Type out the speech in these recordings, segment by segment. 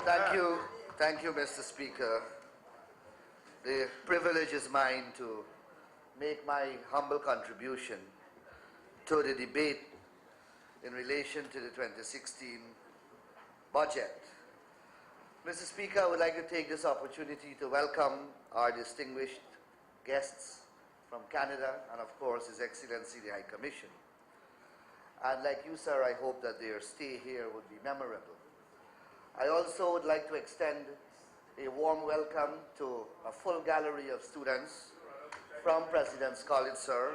Thank you, Mr. Speaker. The privilege is mine to make my humble contribution to the debate in relation to the 2016 budget. Mr. Speaker, I would like to take this opportunity to welcome our distinguished guests from Canada and, of course, His Excellency the High Commission. And like you, sir, I hope that their stay here would be memorable. I also would like to extend a warm welcome to a full gallery of students from President's College, sir,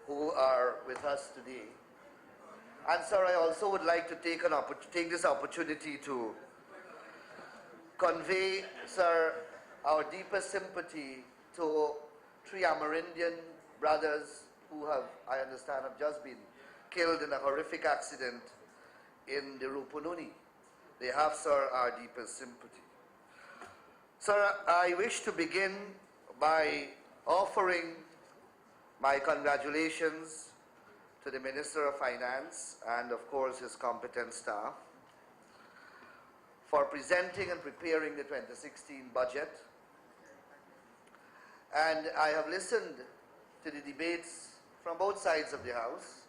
who are with us today. And, sir, I also would like to take this opportunity to convey, sir, our deepest sympathy to three Amerindian brothers who have, I understand, have just been killed in a horrific accident in the Rupununi. They have, sir, our deepest sympathy. Sir, I wish to begin by offering my congratulations to the Minister of Finance and, of course, his competent staff for presenting and preparing the 2016 budget. And I have listened to the debates from both sides of the House.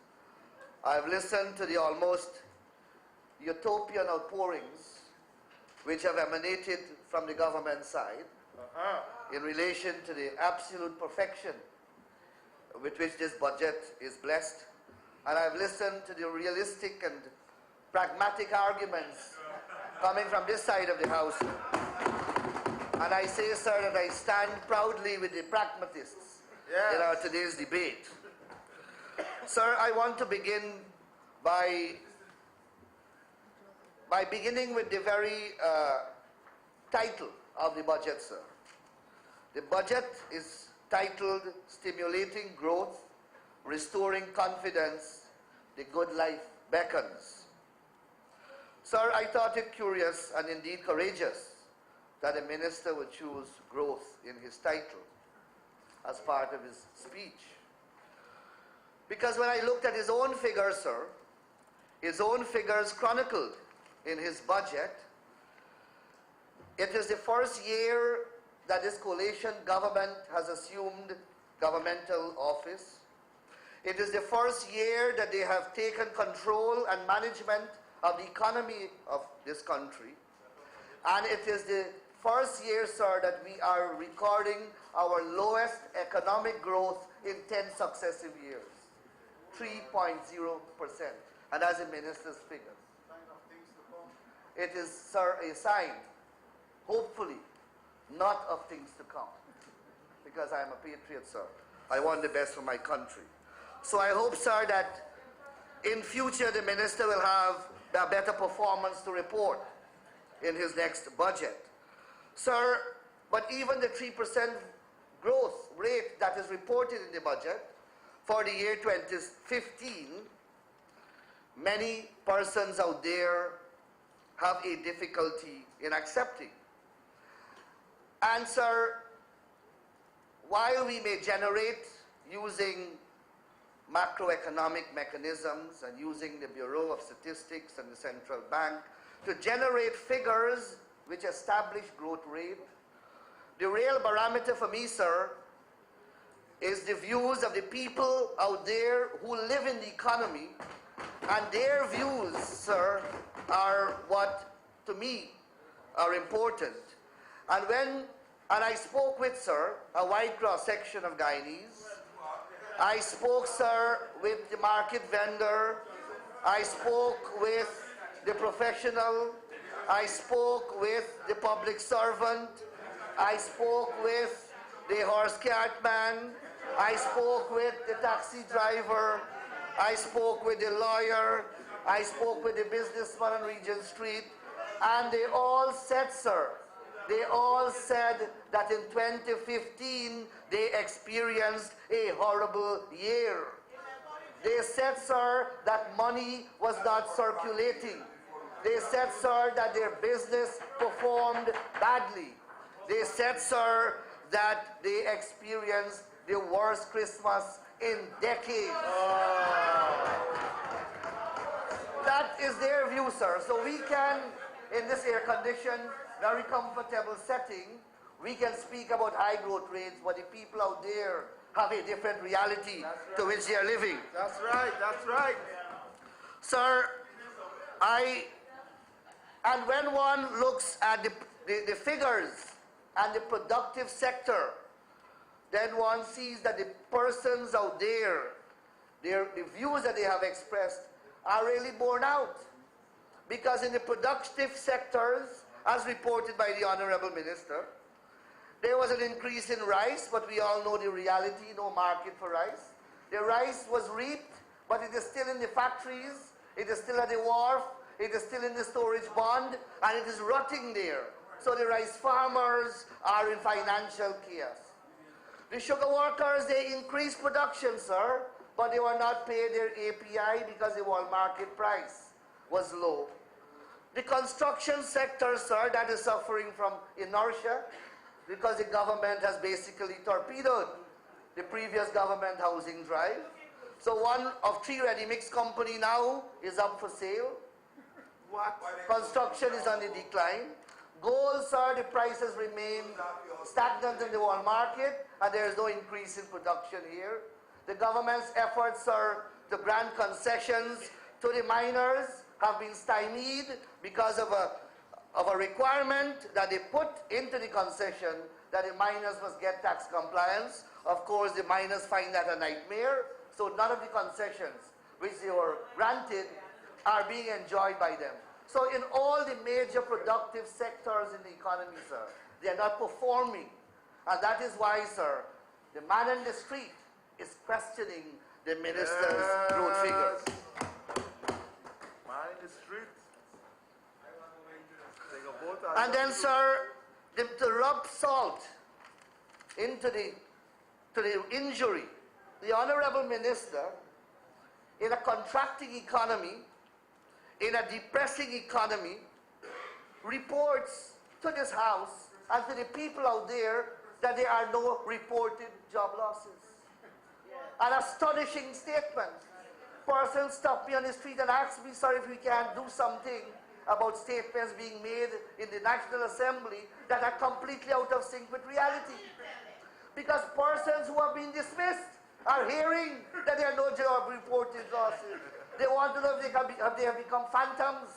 I have listened to the almost utopian outpourings which have emanated from the government side in relation to the absolute perfection with which this budget is blessed. And I've listened to the realistic and pragmatic arguments coming from this side of the House. And I say, sir, that I stand proudly with the pragmatists in our today's debate. Sir, I want to begin by beginning with the very title of the budget, sir. The budget is titled Stimulating Growth, Restoring Confidence, The Good Life Beckons. Sir, I thought it curious and indeed courageous that a minister would choose growth in his title as part of his speech. Because when I looked at his own figures, sir, his own figures chronicled in his budget, it is the first year that this coalition government has assumed governmental office. It is the first year that they have taken control and management of the economy of this country. And it is the first year, sir, that we are recording our lowest economic growth in 10 successive years, 3.0%. And that's the minister's figures. It is, sir, a sign, hopefully, not of things to come. Because I am a patriot, sir. I want the best for my country. So I hope, sir, that in future the minister will have a better performance to report in his next budget. Sir, but even the 3% growth rate that is reported in the budget for the year 2015, many persons out there have a difficulty in accepting. And, sir, while we may generate using macroeconomic mechanisms and using the Bureau of Statistics and the Central Bank to generate figures which establish growth rate, the real barometer for me, sir, is the views of the people out there who live in the economy, and their views, sir, are what, to me, are important. And I spoke with, sir, a wide cross-section of Guyanese. I spoke, sir, with the market vendor. I spoke with the professional. I spoke with the public servant. I spoke with the horse cart man. I spoke with the taxi driver. I spoke with the lawyer. I spoke with the businessman on Regent Street. And they all said, sir, they all said that in 2015 they experienced a horrible year. They said, sir, that money was not circulating. They said, sir, that their business performed badly. They said, sir, that they experienced the worst Christmas in decades. That is their view, sir. So we can in this air-conditioned, very comfortable setting, we can speak about high growth rates, but the people out there have a different reality to which they are living. That's right, that's right. Sir, and when one looks at the figures and the productive sector, then one sees that the persons out there, the views that they have expressed are really borne out. Because in the productive sectors, as reported by the Honorable Minister, there was an increase in rice, but we all know the reality, no market for rice. The rice was reaped, but it is still in the factories, it is still at the wharf, it is still in the storage bond, and it is rotting there. So the rice farmers are in financial chaos. The sugar workers, they increased production, sir, but they were not paid their API because the world market price was low. The construction sector, sir, that is suffering from inertia because the government has basically torpedoed the previous government housing drive. So one of 3 ready-mix company now is up for sale. What? Construction is on the decline. Gold, sir, the prices remain stagnant in the world market, and there is no increase in production here. The government's efforts, sir, to grant concessions to the miners have been stymied because of a requirement that they put into the concession that the miners must get tax compliance. Of course, the miners find that a nightmare, so none of the concessions which they were granted are being enjoyed by them. So in all the major productive sectors in the economy, sir, they are not performing. And that is why, sir, the man in the street is questioning the minister's growth figures. Man in the street. Take a vote And then, sir, to rub salt into the injury, the Honorable Minister, in a contracting economy, in a depressing economy, reports to this House and to the people out there that there are no reported job losses. An astonishing statement. Persons stop me on the street and ask me, sir, if we can do something about statements being made in the National Assembly that are completely out of sync with reality. Because persons who have been dismissed are hearing that there are no job reported losses. They want to know if they have become phantoms.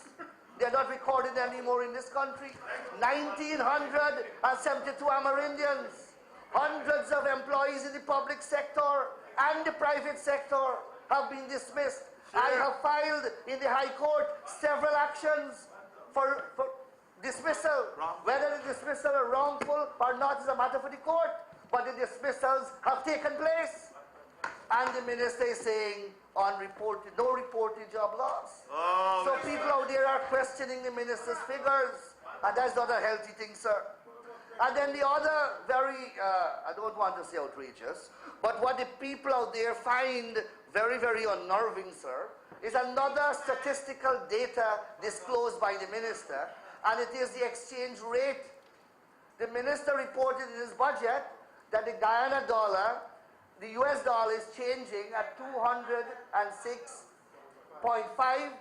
They are not recorded anymore in this country. 1,972 Amerindians, hundreds of employees in the public sector and the private sector have been dismissed. I have filed in the High Court several actions for dismissal. Whether the dismissal are wrongful or not is a matter for the court, but the dismissals have taken place. And the minister is saying, no reported job loss. Oh, so people out there are questioning the minister's figures, and that's not a healthy thing, sir. And then the other very, I don't want to say outrageous, but what the people out there find very, very unnerving, sir, is another statistical data disclosed by the minister, and it is the exchange rate. The minister reported in his budget that the Guyana dollar, the US dollar is changing at 206.5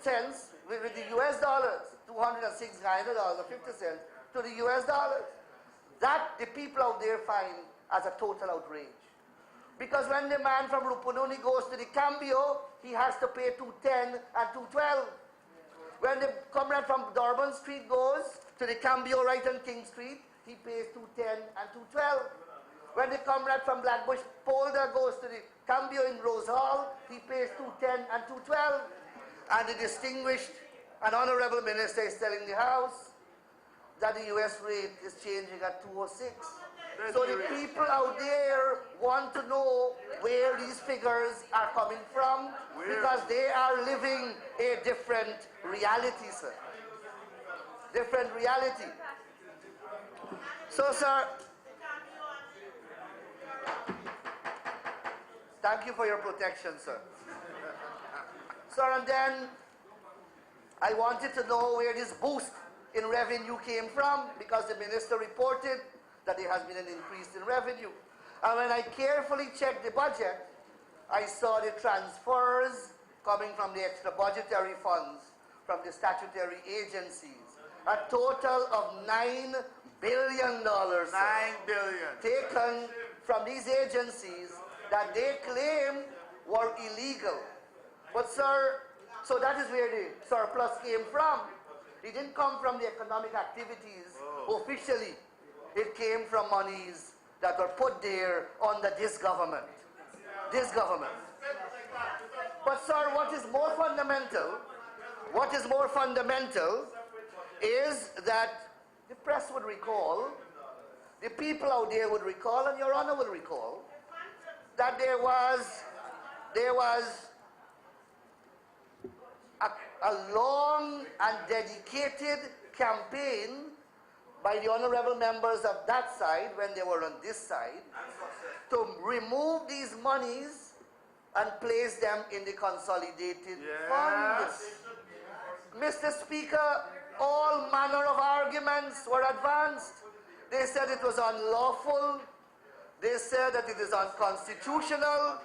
cents with the US dollars, 206 Guyana dollars or 50 cents to the US dollars. That the people out there find as a total outrage. Because when the man from Rupununi goes to the Cambio, he has to pay 210 and 212. When the comrade from Durban Street goes to the Cambio right on King Street, he pays 210 and 212. When the comrade from Blackbush Polder goes to the Cambio in Rose Hall, he pays 210 and 212. And the distinguished and honorable minister is telling the House that the US rate is changing at 206. So the people out there want to know where these figures are coming from because they are living a different reality, sir. Different reality. So, sir, thank you for your protection, sir. Sir, and then I wanted to know where this boost in revenue came from because the minister reported that there has been an increase in revenue. And when I carefully checked the budget, I saw the transfers coming from the extra budgetary funds from the statutory agencies. A total of $9 billion, sir, 9 billion. taken from these agencies that they claim were illegal. But sir, so that is where the surplus came from. It didn't come from the economic activities officially. It came from monies that were put there under this government. This government. But sir, what is more fundamental is that the press would recall, the people out there would recall, and Your Honor would recall, that there was a long and dedicated campaign by the honorable members of that side when they were on this side to remove these monies and place them in the consolidated fund. Mr. Speaker, all manner of arguments were advanced. They said it was unlawful. They said that it is unconstitutional.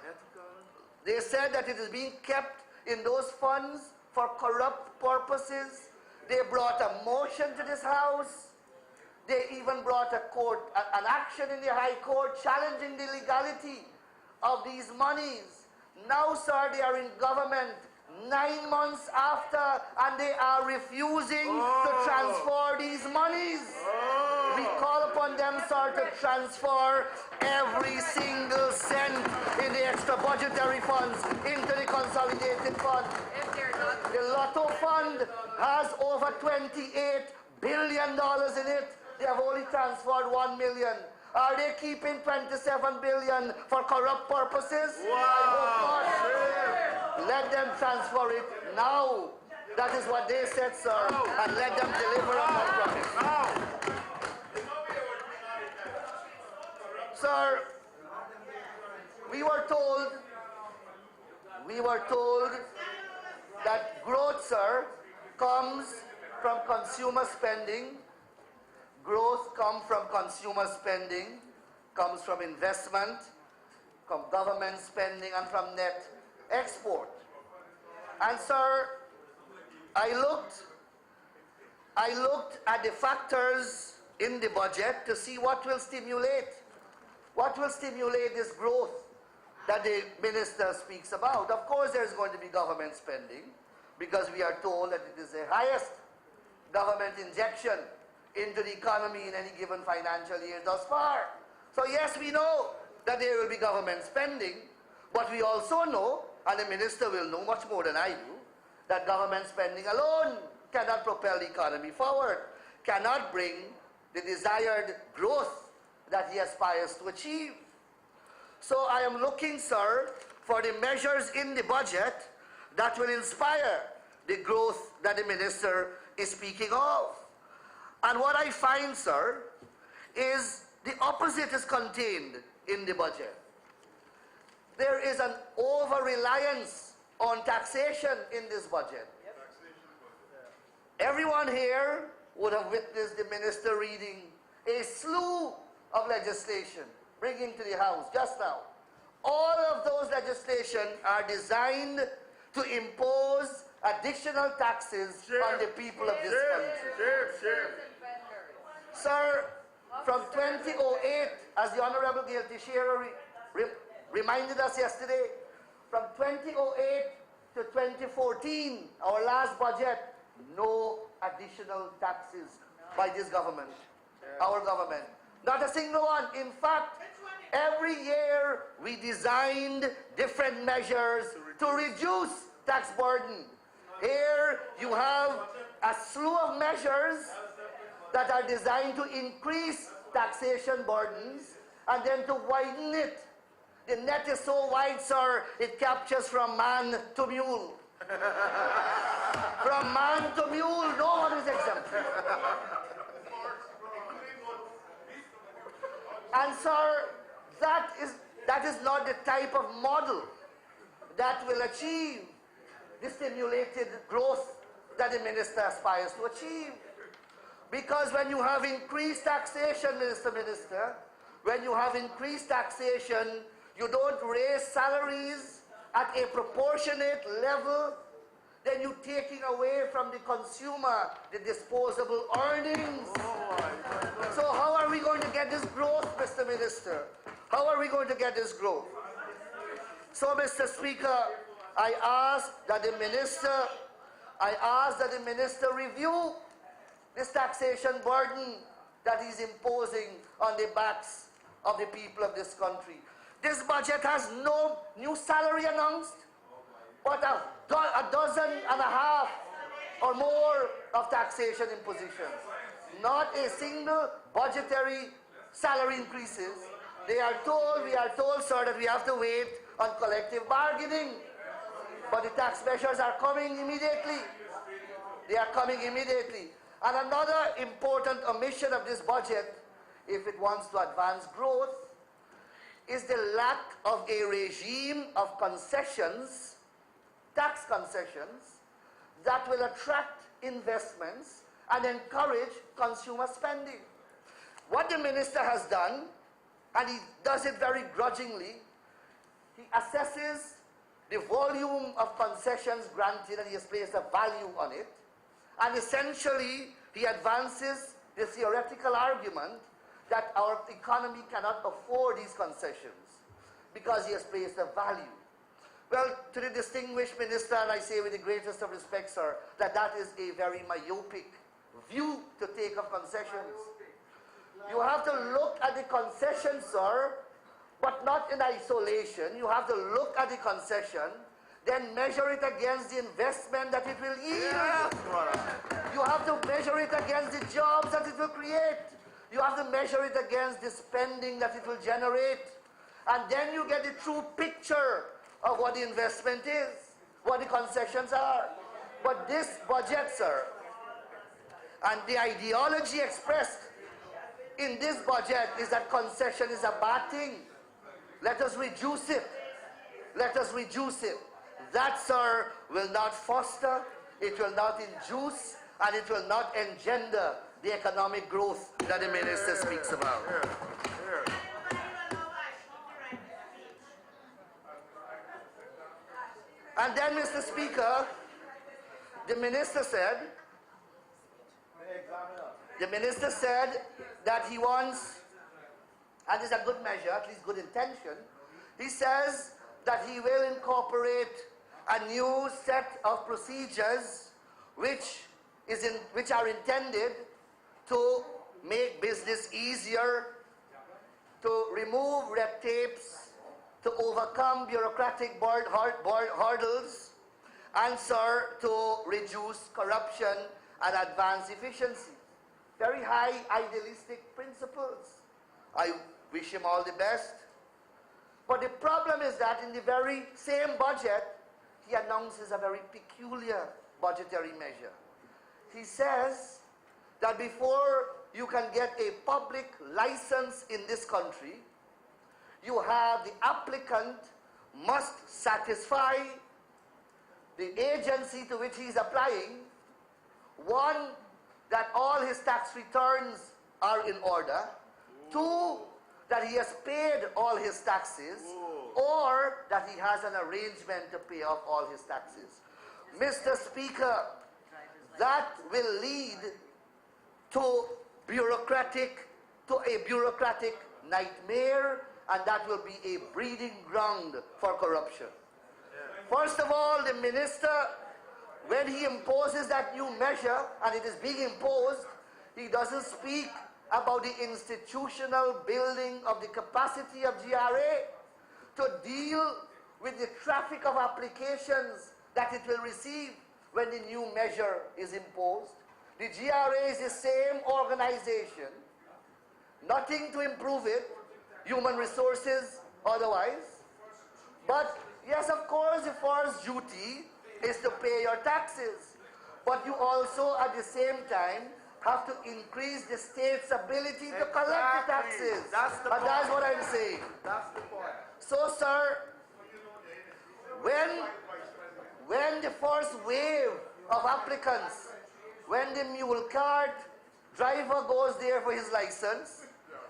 They said that it is being kept in those funds for corrupt purposes. They brought a motion to this House. They even brought an action in the High Court challenging the legality of these monies. Now, sir, they are in government 9 months after, and they are refusing to transfer these monies. We call upon them, sir, to transfer every single cent in the extra budgetary funds into the consolidated fund. The Lotto Fund has over $28 billion in it. They have only transferred $1 million. Are they keeping $27 billion for corrupt purposes? Wow. I hope not. Let them transfer it now. That is what they said, sir. And let them deliver on that promise. Sir, we were told that growth, sir, comes from consumer spending. Growth comes from consumer spending, comes from investment, from government spending, and from net export. And sir, I looked at the factors in the budget to see what will stimulate this growth that the minister speaks about. Of course, there's going to be government spending, because we are told that it is the highest government injection into the economy in any given financial year thus far. So yes, we know that there will be government spending, but we also know, and the minister will know much more than I do, that government spending alone cannot propel the economy forward, cannot bring the desired growth that he aspires to achieve. So I am looking, sir, for the measures in the budget that will inspire the growth that the minister is speaking of. And what I find, sir, is the opposite is contained in the budget. There is an over-reliance on taxation in this budget. Everyone here would have witnessed the minister reading a slew of legislation bringing to the House just now. All of those legislation are designed to impose additional taxes on the people of this country. Sir, from 2008, as the Honorable Gail Teixeira reminded us yesterday, from 2008 to 2014, our last budget, no additional taxes by this government, our government. Not a single one. In fact, every year we designed different measures to reduce tax burden. Here you have a slew of measures that are designed to increase taxation burdens and then to widen it. The net is so wide, sir, it captures from man to mule. From man to mule, no one is exempted. And sir, that is not the type of model that will achieve the stimulated growth that the minister aspires to achieve. Because when you have increased taxation, Mr. Minister, when you have increased taxation, you don't raise salaries at a proportionate level then you're taking away from the consumer the disposable earnings. So how are we going to get this growth, Mr. Minister? How are we going to get this growth? So, Mr. Speaker, I ask that the minister review this taxation burden that he's imposing on the backs of the people of this country. This budget has no new salary announced, but a dozen and a half or more of taxation impositions. Not a single budgetary salary increases. We are told, sir, that we have to wait on collective bargaining. But the tax measures are coming immediately. They are coming immediately. And another important omission of this budget, if it wants to advance growth, is the lack of a regime of concessions, tax concessions, that will attract investments and encourage consumer spending. What the minister has done, and he does it very grudgingly, he assesses the volume of concessions granted and he has placed a value on it, and essentially he advances the theoretical argument that our economy cannot afford these concessions because he has placed a value. Well, to the distinguished minister, and I say with the greatest of respect, sir, that that is a very myopic view to take of concessions. You have to look at the concession, sir, but not in isolation. You have to look at the concession, then measure it against the investment that it will yield. You have to measure it against the jobs that it will create. You have to measure it against the spending that it will generate. And then you get the true picture of what the investment is, what the concessions are. But this budget, sir, and the ideology expressed in this budget is that concession is a bad thing. Let us reduce it. Let us reduce it. That, sir, will not foster, it will not induce, and it will not engender the economic growth that the minister speaks about. And then, Mr. Speaker, the minister said that he wants, and it's a good measure, at least good intention, he says that he will incorporate a new set of procedures which are intended to make business easier, to remove red tapes, to overcome bureaucratic hurdles, and, sir, to reduce corruption and advance efficiency. Very high idealistic principles. I wish him all the best. But the problem is that in the very same budget, he announces a very peculiar budgetary measure. He says that before you can get a public license in this country, you have the applicant must satisfy the agency to which he is applying, one, that all his tax returns are in order, two, that he has paid all his taxes, or that he has an arrangement to pay off all his taxes. Mr. Speaker, that will lead to a bureaucratic nightmare, and that will be a breeding ground for corruption. First of all, the minister, when he imposes that new measure, and it is being imposed, he doesn't speak about the institutional building of the capacity of GRA to deal with the traffic of applications that it will receive when the new measure is imposed. The GRA is the same organization, nothing to improve it, human resources otherwise. But yes, of course, the first duty is to pay your taxes. But you also, at the same time, have to increase the state's ability to collect the taxes. That's the point. That's what I'm saying. That's the point. So, sir, when the first wave of applicants, when the mule cart driver goes there for his license,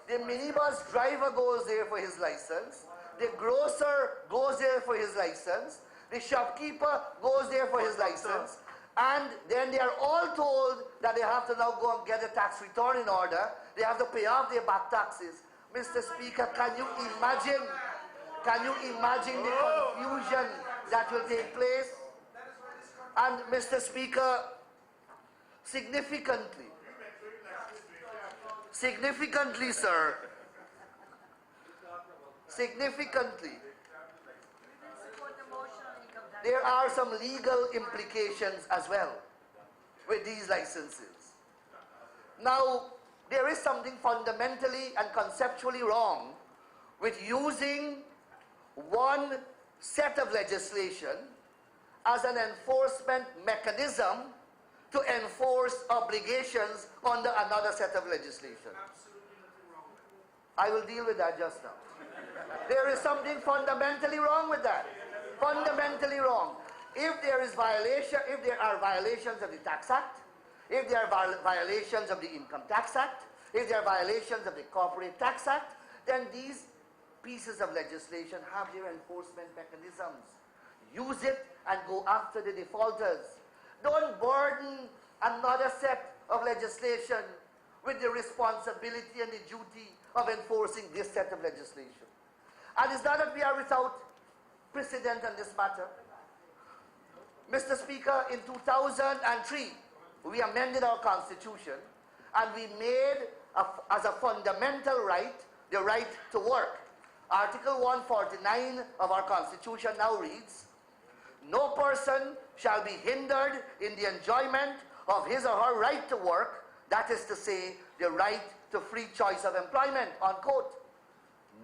the minibus driver goes there for his license, the grocer goes there for his license, The shopkeeper goes there for his license, and then they are all told that they have to now go and get a tax return in order. They have to pay off their back taxes. Mr. Speaker, can you imagine the confusion that will take place? And Mr. Speaker, significantly, sir, significantly, there are some legal implications as well with these licenses. Now, there is something fundamentally and conceptually wrong with using one set of legislation as an enforcement mechanism to enforce obligations under another set of legislation. I will deal with that just now. There is something fundamentally wrong with that. Fundamentally wrong. If there are violations of the Tax Act, if there are violations of the Income Tax Act, if there are violations of the Corporate Tax Act, then these pieces of legislation have their enforcement mechanisms. Use it and go after the defaulters. Don't burden another set of legislation with the responsibility and the duty of enforcing this set of legislation. And it's not that we are without precedent on this matter. Mr. Speaker, in 2003, we amended our Constitution and we made as a fundamental right the right to work. Article 149 of our Constitution now reads, "No person shall be hindered in the enjoyment of his or her right to work, that is to say, the right to free choice of employment," unquote.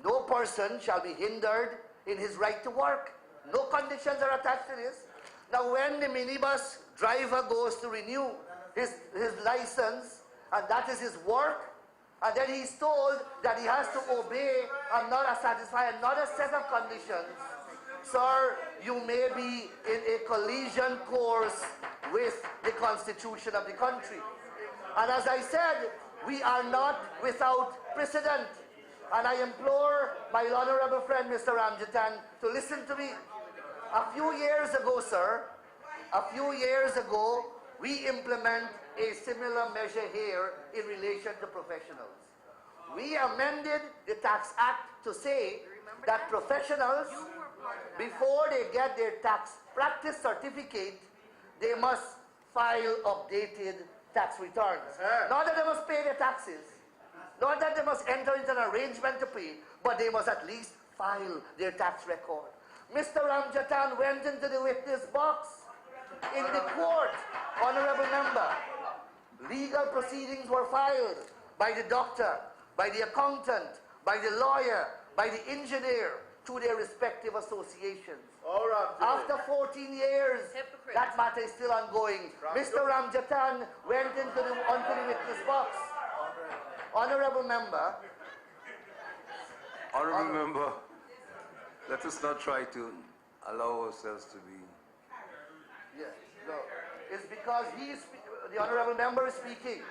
No person shall be hindered in his right to work. No conditions are attached to this. Now, when the minibus driver goes to renew his license, and that is his work, and then he's told that he has to obey and not satisfy another set of conditions, sir, you may be in a collision course with the Constitution of the country. And as I said, we are not without precedent. And I implore my honorable friend, Mr. Ramjatan, to listen to me. A few years ago, sir, we implement a similar measure here in relation to professionals. We amended the Tax Act to say that professionals, before they get their tax practice certificate, they must file updated tax returns. Not that they must pay their taxes, not that they must enter into an arrangement to pay, but they must at least file their tax record. Mr. Ramjatan went into the witness box in the court, honorable member. Legal proceedings were filed by the doctor, by the accountant, by the lawyer, by the engineer, through their respective associations. After 14 years, that matter is still ongoing. Mr. Ramjatan went onto the witness box. Honorable member. Honorable member, let us not try to allow ourselves to be. Yes, no. It's because the honorable member is speaking.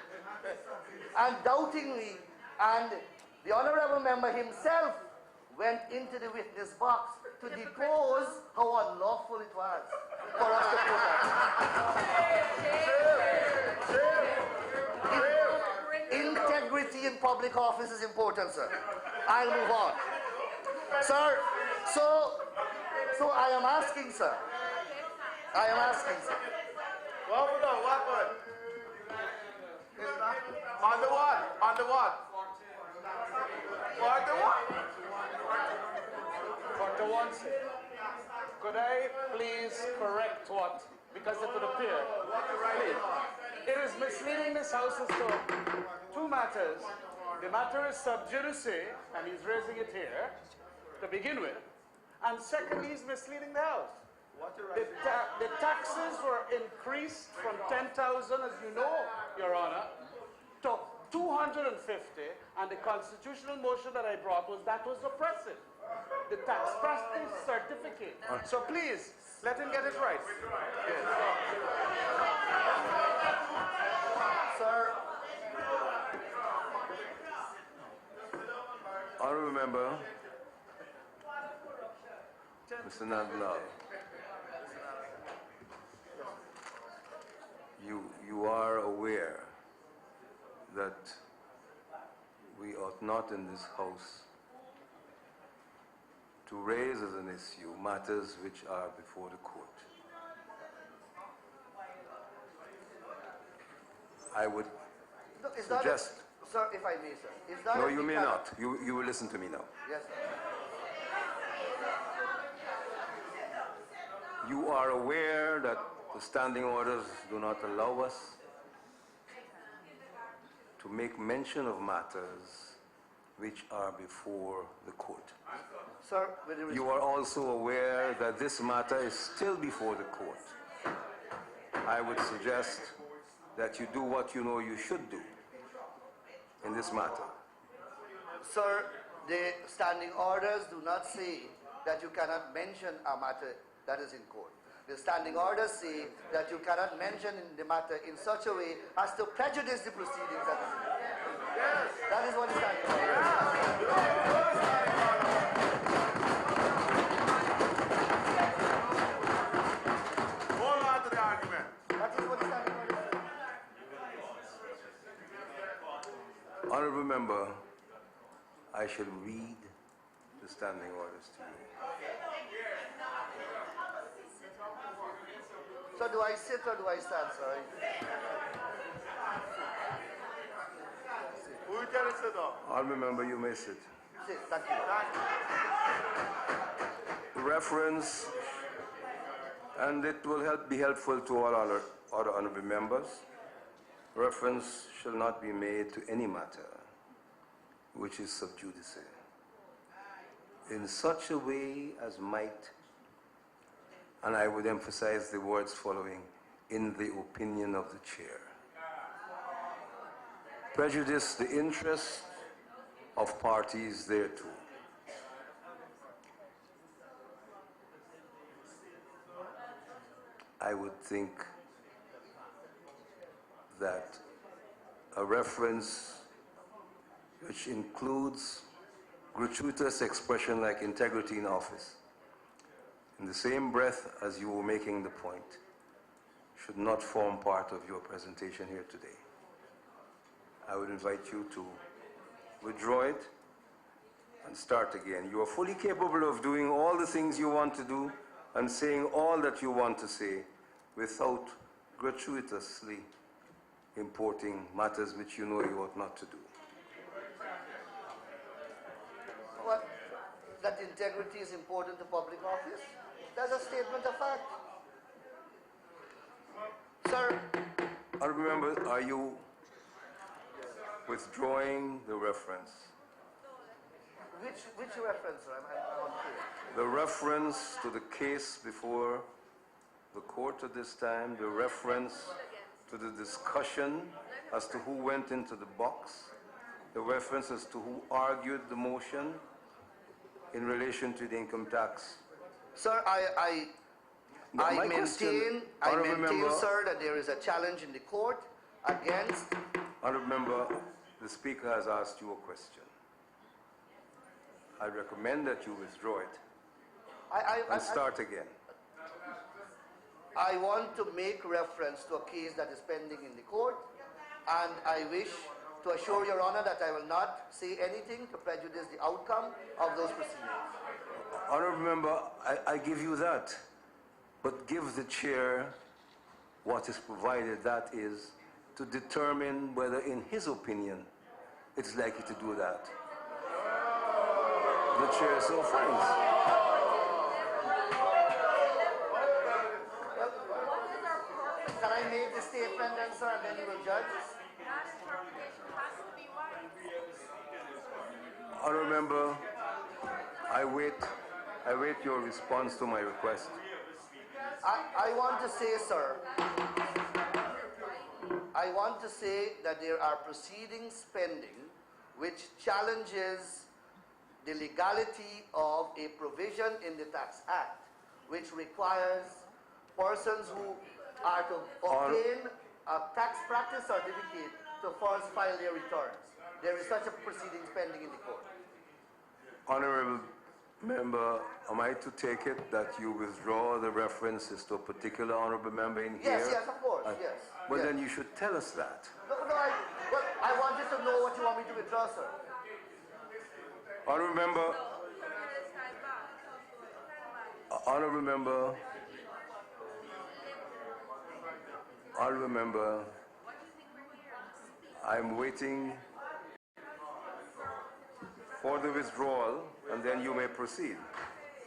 Undoubtingly, and the honorable member himself went into the witness box to depose how unlawful it was for us to protest. Integrity in public office is important, sir. I'll move on. Sir, so I am asking, sir. What? On the what? Dr. Watson, could I please correct what? Because it would appear. Please. It is misleading this House as to two matters. The matter is sub judice, and he's raising it here to begin with. And secondly, he's misleading the House. The taxes were increased from 10,000, as you know, Your Honor, to 250, and the constitutional motion that I brought was oppressive. The tax practice certificate. So please, let him get it right. Yes. Sir. Honorable member, Mr. Nandlall. not in this House to raise as an issue matters which are before the court. I would No, it's not suggest... sir, if I may, sir. It's not No, that you we may cannot- not. You will listen to me now. Yes, sir. You are aware that the standing orders do not allow us to make mention of matters which are before the court. Sir, with the You are also aware that this matter is still before the court. I would suggest that you do what you know you should do in this matter. Sir, the standing orders do not say that you cannot mention a matter that is in court. The standing orders say that you cannot mention in the matter in such a way as to prejudice the proceedings that is in court. Yes. That is what the standing order Hold on to the argument. says. That is what the standing order says. Honorable member, I shall read the standing orders to you. So do I sit or do I stand, sir? Who can sit down? Honorable member, you may sit. Sit, thank you. Reference, and it will be helpful to all other honorable members. Reference shall not be made to any matter which is sub judice in such a way as might, and I would emphasize the words following, in the opinion of the chair, prejudice the interest of parties thereto. I would think that a reference which includes gratuitous expression like integrity in office, in the same breath as you were making the point, should not form part of your presentation here today. I would invite you to withdraw it and start again. You are fully capable of doing all the things you want to do and saying all that you want to say without gratuitously importing matters which you know you ought not to do. What? That integrity is important to public office? That's a statement of fact. Sir, Honorable member, are you withdrawing the reference? which reference, sir? I'm unclear. The reference to the case before the court at this time, the reference to the discussion as to who went into the box, the reference as to who argued the motion in relation to the income tax. Sir, I My question, Honorable Member, sir, that there is a challenge in the court against. Honorable Member, the Speaker has asked you a question. I recommend that you withdraw it and start again. I want to make reference to a case that is pending in the court, and I wish to assure Your Honor that I will not say anything to prejudice the outcome of those proceedings. Honorable Member, I give you that, but give the chair what is provided, that is, to determine whether, in his opinion, it's likely to do that. The chair so finds. Can I make the statement then, sir, and then you will judge? Honorable Member, I wait your response to my request. I want to say, sir, I want to say that there are proceedings pending which challenges the legality of a provision in the Tax Act which requires persons who are to obtain a tax practice certificate to first file their returns. There is such a proceedings pending in the court. Honorable Member, am I to take it that you withdraw the references to a particular honorable member in here? Yes, of course, yes. Well, yes. then you should tell us that. No, I wanted to know what you want me to withdraw, sir. Honorable member, honorable member, honorable member, I'm waiting for the withdrawal, and then you may proceed.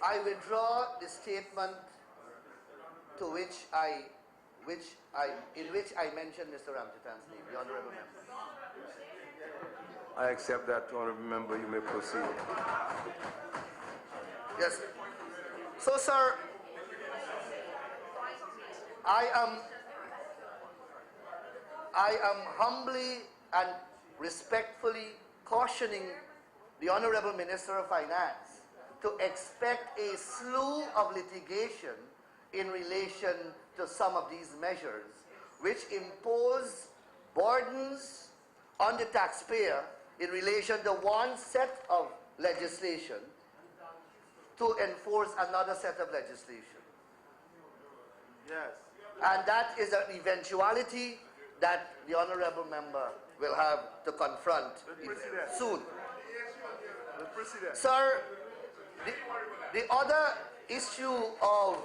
I withdraw the statement to in which I mentioned Mr. Ramchatan's name, the honorable member. I accept that, honorable member. You may proceed. Yes. So, sir, I am humbly and respectfully cautioning the Honorable Minister of Finance to expect a slew of litigation in relation to some of these measures, which impose burdens on the taxpayer in relation to one set of legislation to enforce another set of legislation. Yes. And that is an eventuality that the honorable member will have to confront soon. The President. Sir, the other issue of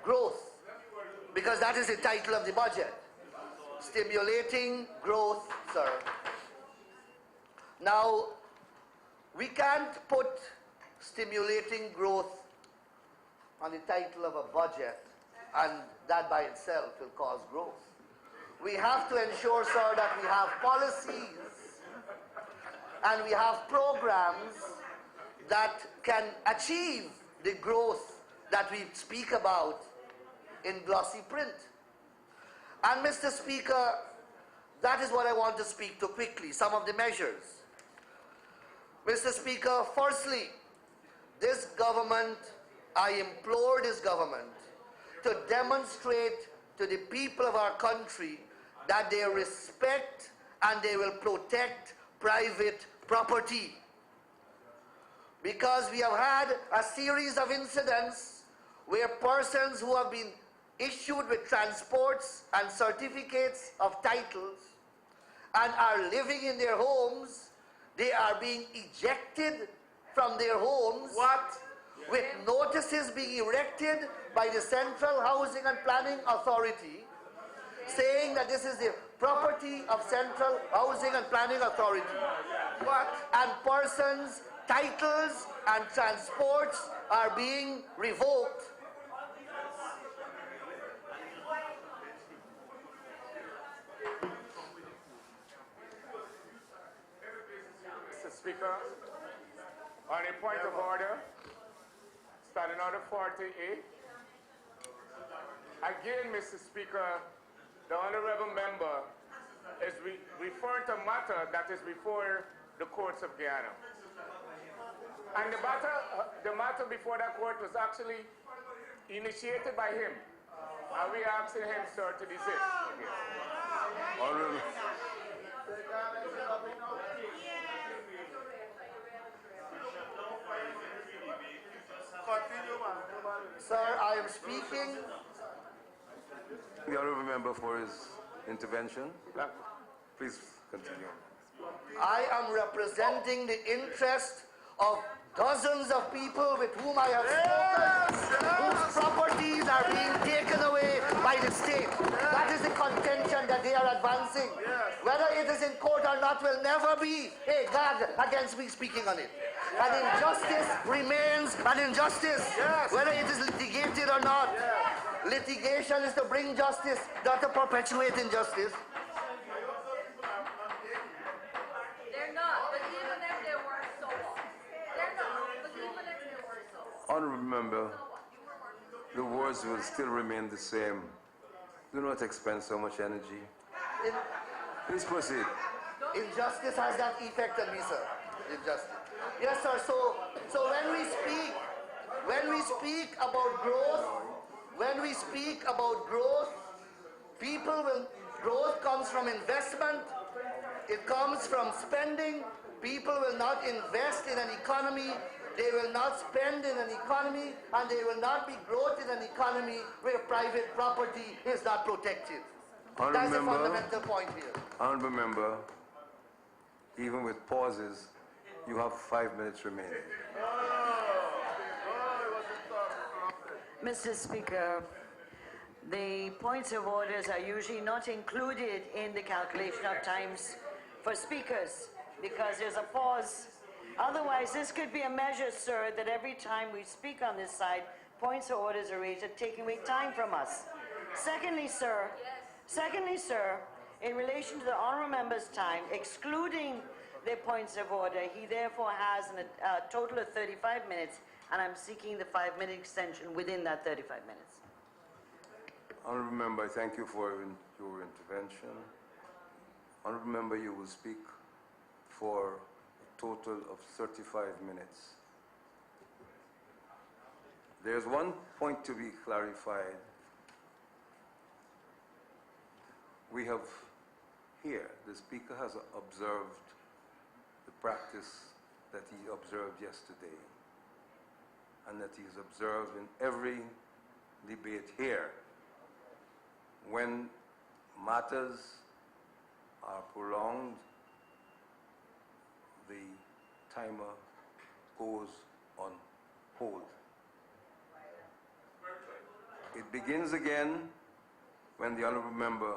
growth, because that is the title of the budget, stimulating growth, sir. Now, we can't put stimulating growth on the title of a budget, and that by itself will cause growth. We have to ensure, sir, that we have policies and we have programs that can achieve the growth that we speak about in glossy print. And Mr. Speaker, that is what I want to speak to quickly, some of the measures. Mr. Speaker, firstly, this government, I implore this government to demonstrate to the people of our country that they respect and they will protect private property. Because we have had a series of incidents where persons who have been issued with transports and certificates of titles and are living in their homes, they are being ejected from their homes. What? With notices being erected by the Central Housing and Planning Authority saying that this is the property of Central Housing and Planning Authority. What? And persons, titles and transports are being revoked. Mr. Speaker, on a point of order, standing order 48. Again, Mr. Speaker, the honorable member is referring to a matter that is before the courts of Guyana. And the matter before that court was actually initiated by him. And we are asking him, sir, to desist. Honorable. Continue, man. Sir, I am speaking. The honorable member for his intervention. Please continue. I am representing the interest of dozens of people with whom I have spoken, whose properties are being taken away by the state. That is the contention that they are advancing. Whether it is in court or not will never be a guard against me speaking on it. An injustice remains an injustice, whether it is litigated or not. Litigation is to bring justice, not to perpetuate injustice. They're not, but even if they were so, they're not, but even if they were so. Honorable member, the words will still remain the same. Do not expend so much energy. Please proceed. Injustice has that effect on me, sir. Injustice. Yes, sir. So when we speak about growth, growth comes from investment. It comes from spending. People will not invest in an economy. They will not spend in an economy, and there will not be growth in an economy where private property is not protected. That's the fundamental point here. Honorable member, even with pauses, You have 5 minutes remaining. Mr. Speaker, the points of orders are usually not included in the calculation of times for speakers because there's a pause. Otherwise, this could be a measure, sir, that every time we speak on this side, points of orders are raised, taking away time from us. Secondly, sir, in relation to the honourable member's time, excluding the points of order, he therefore has a total of 35 minutes, and I'm seeking the 5-minute extension within that 35 minutes. Honourable Member, I thank you for your intervention. Honourable Member, you will speak for a total of 35 minutes. There's one point to be clarified. We have here, the Speaker has observed the practice that he observed yesterday and that he's observed in every debate here. When matters are prolonged, the timer goes on hold. It begins again when the honourable member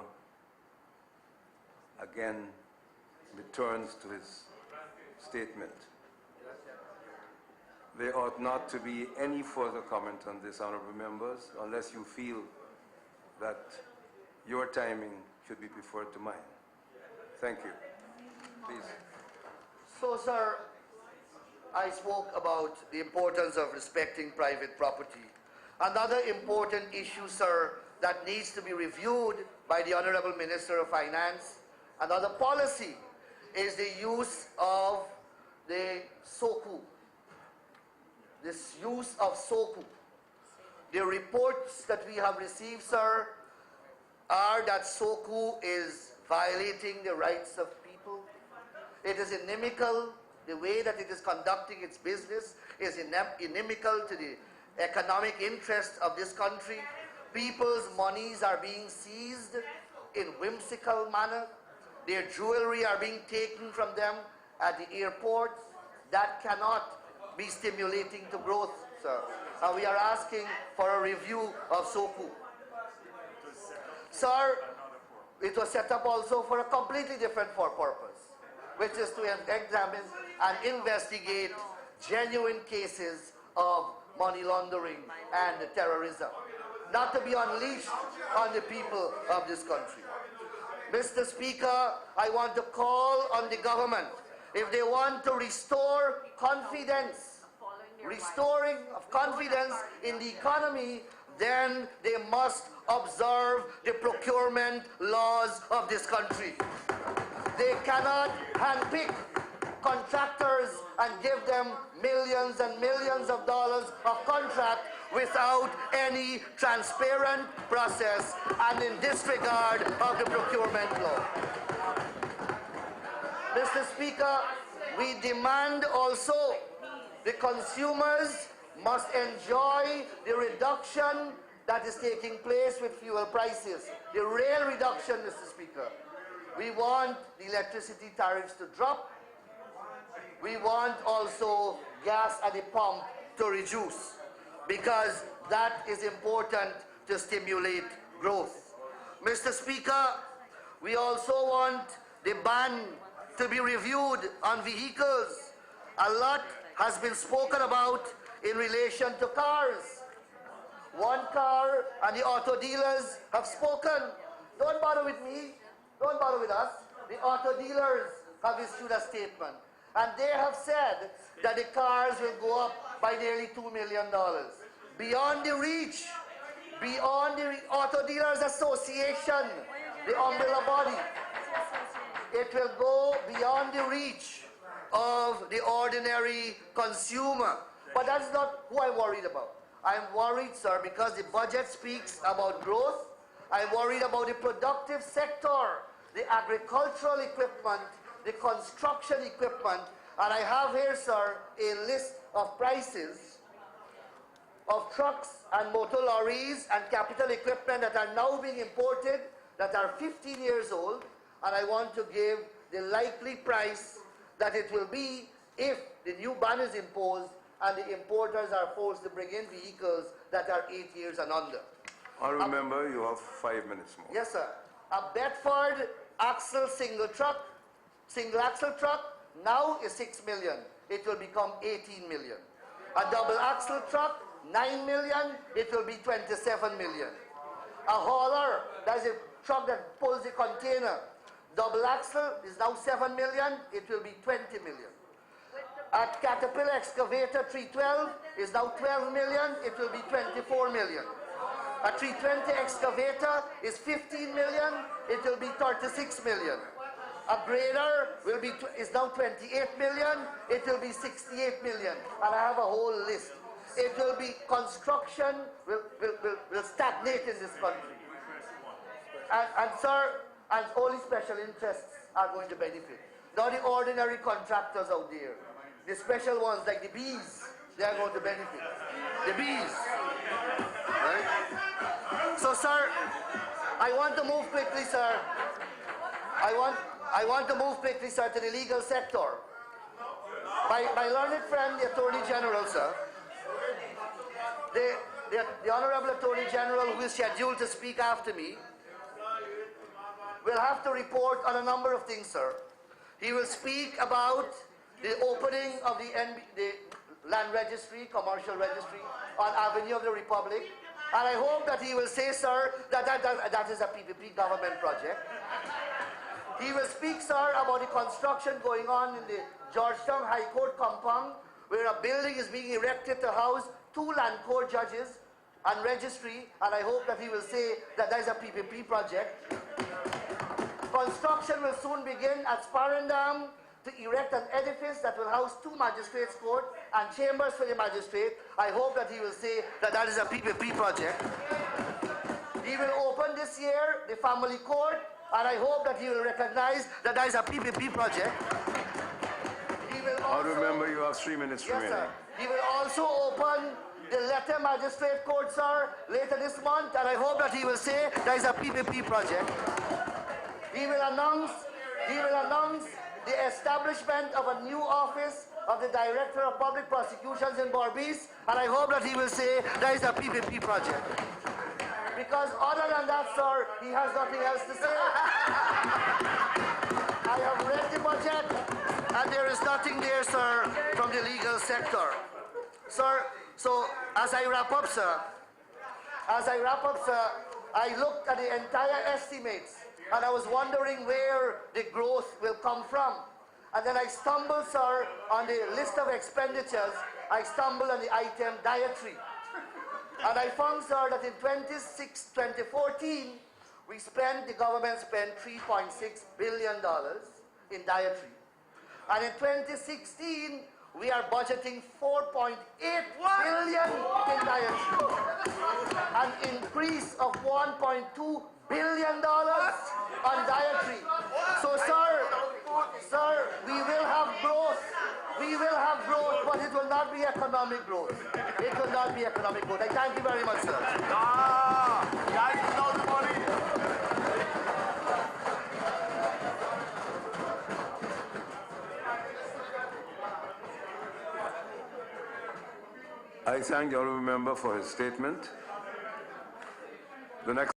again returns to his statement. There ought not to be any further comment on this, honourable members, unless you feel that your timing should be preferred to mine. Thank you. Please. So, sir, I spoke about the importance of respecting private property. Another important issue, sir, that needs to be reviewed by the Honourable Minister of Finance, another policy, is the use of the SOKU. This use of SOKU. The reports that we have received, sir, are that SOKU is violating the rights of people. It is inimical. The way that it is conducting its business is inimical to the economic interests of this country. People's monies are being seized in whimsical manner. Their jewelry are being taken from them at the airports. That cannot be stimulating to growth, sir. And we are asking for a review of SOKU. Sir, it was set up also for a completely different purpose, which is to examine and investigate genuine cases of money laundering and terrorism, not to be unleashed on the people of this country. Mr. Speaker, I want to call on the government, if they want to restore confidence, restoring of confidence in the economy, then they must observe the procurement laws of this country. They cannot handpick contractors and give them millions and millions of dollars of contract without any transparent process and in disregard of the procurement law. Mr. Speaker, we demand also the consumers must enjoy the reduction that is taking place with fuel prices. The real reduction, Mr. Speaker. We want the electricity tariffs to drop. We want also gas at the pump to reduce, because that is important to stimulate growth. Mr. Speaker, we also want the ban to be reviewed on vehicles. A lot has been spoken about in relation to cars. One car and the auto dealers have spoken. Don't bother with me. Don't bother with us. The auto dealers have issued a statement. And they have said that the cars will go up by nearly $2 million. Beyond the reach, beyond the Auto Dealers Association, the umbrella body, it will go beyond the reach of the ordinary consumer. But that's not who I'm worried about. I'm worried, sir, because the budget speaks about growth. I'm worried about the productive sector, the agricultural equipment, the construction equipment, and I have here, sir, a list of prices of trucks and motor lorries and capital equipment that are now being imported that are 15 years old, and I want to give the likely price that it will be if the new ban is imposed and the importers are forced to bring in vehicles that are 8 years and under. Honourable Member, you have 5 minutes more. Yes, sir. A Bedford axle single axle truck now is 6 million. It will become 18 million. A double axle truck, 9 million. It will be 27 million. A hauler, that's a truck that pulls a container. Double axle is now 7 million. It will be 20 million. A Caterpillar excavator 312 is now 12 million. It will be 24 million. A 320 excavator is 15 million. It will be 36 million. A grader is now 28 million. It will be 68 million. And I have a whole list. It will be construction will stagnate in this country. And sir, and only special interests are going to benefit. Not the ordinary contractors out there. The special ones like the bees, they are going to benefit. The bees. Right? So sir, I want to move quickly, sir. I want to move quickly, sir, to the legal sector. My learned friend, the Attorney General, sir, the Honorable Attorney General, who is scheduled to speak after me, will have to report on a number of things, sir. He will speak about the opening of the land registry, commercial registry, on Avenue of the Republic. And I hope that he will say, sir, that is a PPP government project. He will speak, sir, about the construction going on in the Georgetown High Court compound, where a building is being erected to house 2 land court judges and registry, and I hope that he will say that is a PPP project. Construction will soon begin at Sparendam to erect an edifice that will house 2 magistrates' court and chambers for the magistrate. I hope that he will say that is a PPP project. He will open this year the family court, and I hope that he will recognize that is a PPP project. He will also, Remember, you have 3 minutes remaining. Sir. He will also open the letter magistrate court, sir, later this month, and I hope that he will say that is a PPP project. He will announce the establishment of a new office of the Director of Public Prosecutions in Berbice, and I hope that he will say that is a PPP project. Because other than that, sir, he has nothing else to say. I have read the budget, and there is nothing there, sir, from the legal sector. Sir, so as I wrap up, sir, I looked at the entire estimates, and I was wondering where the growth will come from. And then I stumbled, sir, on the list of expenditures. I stumbled on the item dietary. And I found, sir, that in 2014, the government spent $3.6 billion in dietary. And in 2016, we are budgeting $4.8 billion in dietary. An increase of $1.2 billion on dietary. So, sir, we will have growth. We will have growth, but it will not be economic growth. It will not be economic growth. I thank you very much, sir. I thank the honourable member for his statement. The next